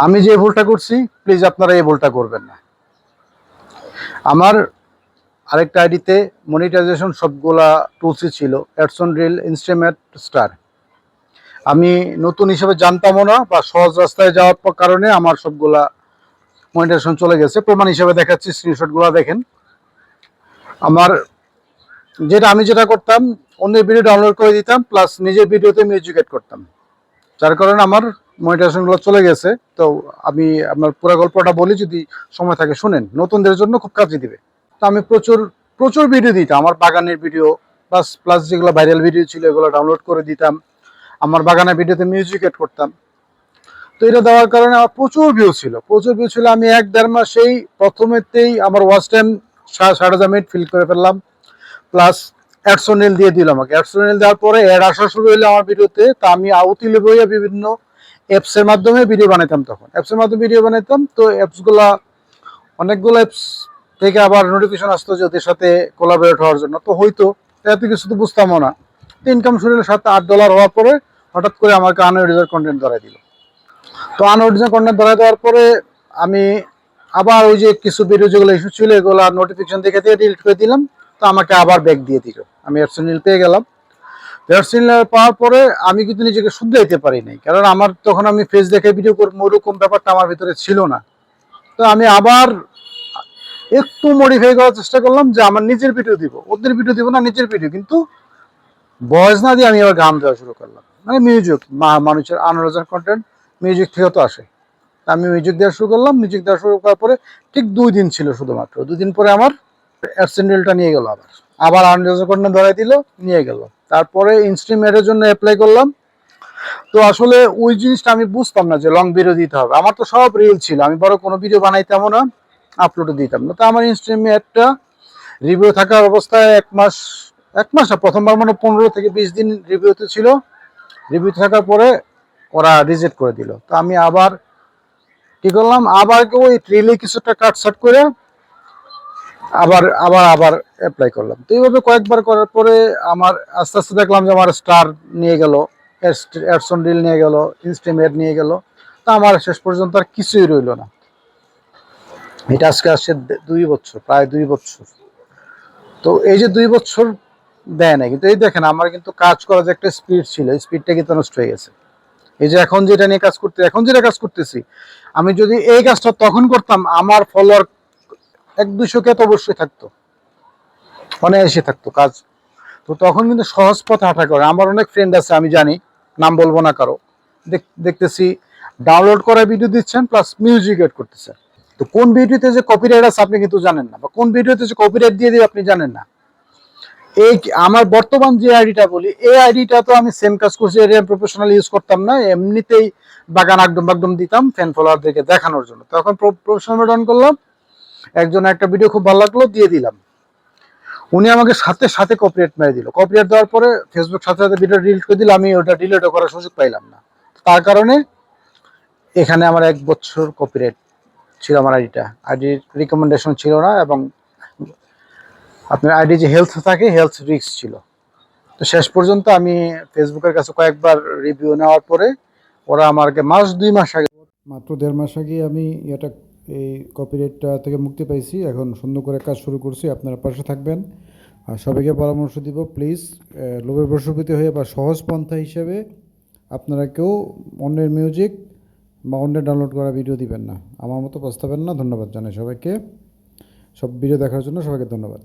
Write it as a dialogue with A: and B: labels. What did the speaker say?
A: আমি যে ভুলটা করছি প্লিজ আপনারা এই ভুলটা করবেন না। আমার আরেকটা আইডিতে মনিটাইজেশন সবগুলা টুলসই ছিল, অ্যাডসন রিল, ইনস্ট্রিমেট, স্টার। আমি নতুন হিসেবে জানতামও না, বা সহজ রাস্তায় যাওয়ার কারণে আমার সবগুলা মনিটাইজেশন চলে গেছে। প্রমাণ হিসেবে দেখাচ্ছি, স্ক্রিনশটগুলো দেখেন। আমার আমি যেটা করতাম, অন্যের ভিডিও ডাউনলোড করে দিতাম, প্লাস নিজের ভিডিওতে মিউজিক এড করতাম, যার কারণে আমার মনিটাইজেশনগুলো চলে গেছে। তো আমি আপনার পুরো গল্পটা বলি, যদি সময় থাকে শুনেন, নতুনদের জন্য খুব কাজে দিবে। তো আমি প্রচুর প্রচুর ভিডিও দিতাম, আমার বাগানের ভিডিও প্লাস প্লাস যেগুলো ভাইরাল ভিডিও ছিল এগুলো ডাউনলোড করে দিতাম, আমার বাগানের ভিডিওতে মিউজিক এড করতাম। তো এটা দেওয়ার কারণে আমার প্রচুর ভিউ ছিল। আমি 1-1.5 মাসেই প্রথমেতেই আমার ওয়াচ টাইম 60,000 মিনিট ফিল করে ফেললাম, প্লাস অ্যাডসোনেল দিয়ে দিল আমাকে। অ্যাডসোনেল দেওয়ার পরে অ্যাড আসা শুরু হলো আমার ভিডিওতে। তো আমি আউতিলে বইয়া বিভিন্ন অ্যাপসের মাধ্যমে ভিডিও বানাইতাম, তখন অ্যাপসের মাধ্যমে ভিডিও বানাইতাম। তো অ্যাপসগুলা, অনেকগুলো অ্যাপস থেকে আবার নোটিফিকেশন আসতো যে ওদের সাথে কোলাবোরেট হওয়ার জন্য। তো হয়তো এত কিছু তো বুঝতামও না। তো ইনকাম শুরু হলো $7-8 হওয়ার পরে হঠাৎ করে আমাকে আনঅরিজিনাল কন্টেন্ট ধরাই দিল। তো আনঅরিজিনাল কন্টেন্ট ধরাই দেওয়ার পরে আমি আবার ওই যে কিছু ভিডিও যেগুলো ইস্যু ছিল এগুলো নোটিফিকেশন দেখে দিয়ে ডিলিট করে দিলাম। তো আমাকে আবার ব্যাক দিয়ে দিল, আমি অ্যাডসেনিল পেয়ে গেলাম। অ্যাডসেনিল পাওয়ার পরে আমি কিন্তু নিজেকে শুধরাইতে পারি নাই, কারণ আমার তখন আমি ফেস দেখে ভিডিও করবো ওরকম ব্যাপারটা আমার ভিতরে ছিল না। তো আমি আবার একটু মডিফাই করার চেষ্টা করলাম, যে আমার নিজের ভিডিও দিব, ওদের ভিডিও দিব না, নিজের ভিডিও, কিন্তু ভয়েস না দিয়ে আমি আবার গান দেওয়া শুরু করলাম, মানে মিউজিক। মানুষের আনঅরিজিনাল কন্টেন্ট মিউজিক থেকে তো আসে। আমি মিউজিক দেওয়া শুরু করলাম। মিউজিক দেওয়া শুরু করার পরে ঠিক 2 দিন ছিল শুধুমাত্র, 2 দিন পরে আমার অ্যাডসেন্ডেলটা নিয়ে গেল, আবার আনঅরিজিনাল কন্টেন্ট ধরাই দিল, নিয়ে গেল। তারপরে ইনস্ট্রিমেটের জন্য অ্যাপ্লাই করলাম। তো আসলে ওই জিনিসটা আমি বুঝতাম না যে লং ভিডিও দিতে হবে। আমার তো সব রিল ছিল, আমি বড় কোনো ভিডিও বানাইতামও না, আপলোডও দিতাম না। তো আমার ইনস্ট্রিমেটটা রিভিউ থাকার অবস্থায় 1 মাস না, প্রথমবার মানে 15 থেকে 20 দিন রিভিউতে ছিল। রিভিউ থাকার পরে ওরা রিজেক্ট করে দিল। তো আমি আবার কি করলাম, আবার ওই রিলে কিছুটা কাটছাট করে আবার আবার আবার অ্যাপ্লাই করলাম। তো এইভাবে কয়েকবার করার পরে আমার আস্তে আস্তে দেখলাম যে আমার স্টার নিয়ে গেল, অ্যাডসন রিল নিয়ে গেল, ইনস্ট্রিমেট নিয়ে গেল। তা আমার শেষ পর্যন্ত আর কিছুই রইল না। এটা আজকে আসছে 2 বছর, প্রায় 2 বছর। তো এই যে 2 বছর দেয় না, কিন্তু এই দেখেন আমার কিন্তু কাজ করার যে একটা স্পিড ছিল, স্পিডটা কিন্তু নষ্ট হয়ে গেছে। এই যে এখন যেটা নিয়ে এখন যেটা কাজ করতেছি, আমি যদি এই কাজটা তখন করতাম, আমার ফলোয়ার 1-200 তো অবশ্যই থাকতো, অনায়াসে থাকতো কাজ। তো তখন কিন্তু সহজ পথে হাঁটা করে। আমার অনেক ফ্রেন্ড আছে, আমি জানি, নাম বলবো না কারো, দেখতেছি ডাউনলোড করা ভিডিও দিচ্ছেন প্লাস মিউজিক এড করতেছেন। তো কোন ভিডিওতে যে কপিরাইট আছে আপনি কিন্তু জানেন না, বা কোন ভিডিওতে যে কপিরাইট দিয়ে দিবে আপনি জানেন না। এই আমার বর্তমান যে আইডিটা বলি, এই আইডিটা তো আমি সেম কাজ করছি, এটা প্রফেশনাল ইউজ করতাম না, এমনিতেই বাগান একদম একদম দিতাম ফ্যান ফলোয়ারদেরকে দেখানোর জন্য। তখন প্রফেশনাল মোড অন করলাম, একজন একটা ভিডিও খুব ভালো লাগলো, দিয়ে দিলাম। উনি আমাকে সাথে সাথে কপিরাইট মেরে দিল। কপিরাইট দেওয়ার পরে ফেসবুক সাথে সাথে ভিডিও ডিলিট করে দিল, আমি ওটা ডিলিটও করার সুযোগ পাইলাম না। তার কারণে এখানে আমার 1 বছর কপিরাইট ছিল। আমার আইডির রিকমেন্ডেশন ছিল না, এবং আপনার আইডি যে হেলথ থাকে, হেলথ রিস্ক ছিল। তো শেষ পর্যন্ত আমি ফেসবুকের কাছে কয়েকবার রিভিউ নেওয়ার পরে ওরা আমাকে 2 মাস আগে, মাত্র 1.5 মাস আগে আমি এই কপিরাইটটা থেকে মুক্তি পাইছি। এখন সুন্দর করে কাজ শুরু করছি। আপনারা পাশে থাকবেন, আর সবাইকে পরামর্শ দিব, প্লিজ লোভের বশবর্তী হয়ে বা সহজ পন্থা হিসেবে আপনারা কেউ অন্যের মিউজিক বা অন্যের ডাউনলোড করা ভিডিও দিবেন না, আমার মতো পস্তাবেন না। ধন্যবাদ জানাই সবাইকে, সব ভিডিও দেখার জন্য সবাইকে ধন্যবাদ।